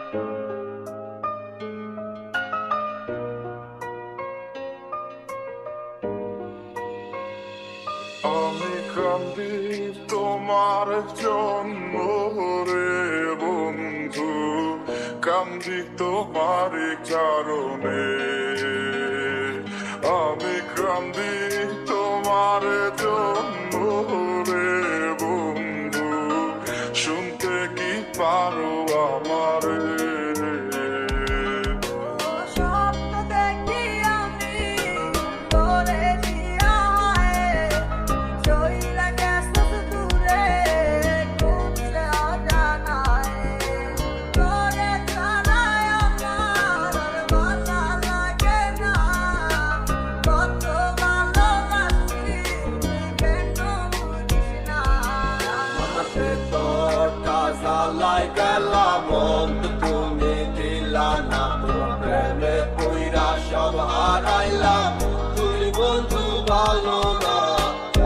আমি কান্দি তোমার জন্য রে বন্ধু, কান্দি তোমার কারণে। আমি কান্দি তোমার জন্য রে বন্ধু, শুনতে কি পারো আমারে? তুমি দিলা না, প্রেমে পইরা সব হারাইলাম। তুই বন্ধু ভালো না,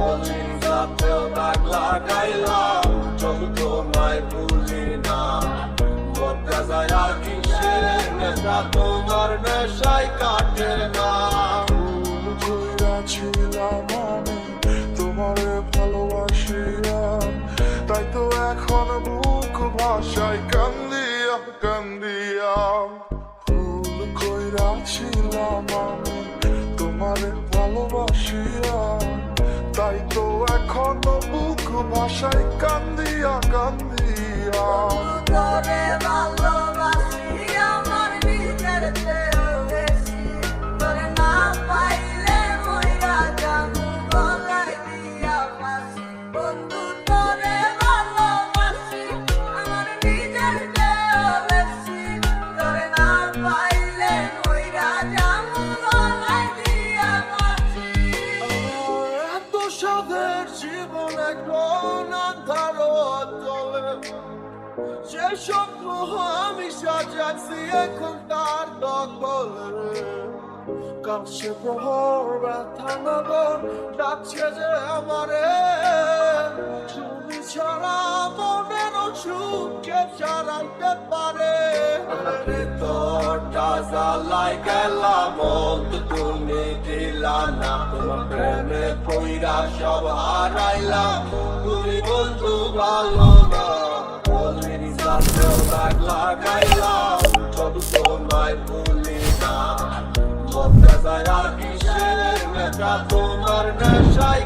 অলির সাথেও দাগ লাগাইলাম। চোখ তোমায় ভুলি না, মরতে যায় আর কিসের নেশা, তোমার নেশায় কাটে না। ছিলাম আমি তোমারে ভালোবাসিয়া, তাই তো এখন বুক ভাষায় কান্দিয়া কান্দিয়া। ফুল কইরা ছিলাম আমি তোমারে ভালোবাসিয়া, তাই তো এখন বুক ভাষায় কান্দিয়া কান্দিয়া। জীবন এখন আন্ধার চলে, সে স্বপ্ন আমি সাজাচ্ছি এখন তার দখলে। কাছে প্রহর ব্যথা নগর ডাকছে যে আমারে, তুমি ছাড়া মনের সুখ কে সারাইতে পারে? তোরটা জ্বালাই গেলাম, তুমি দিলা না, তোমার প্রেমে পইরা সব হারাইলাম। তুমি বন্ধু ভালো না, অলির সাথেও দাগ লাগাইলাম। সব তোমায় ভুলি না, মরতে যায় আর কিসের নেশা, তোমার নেশায়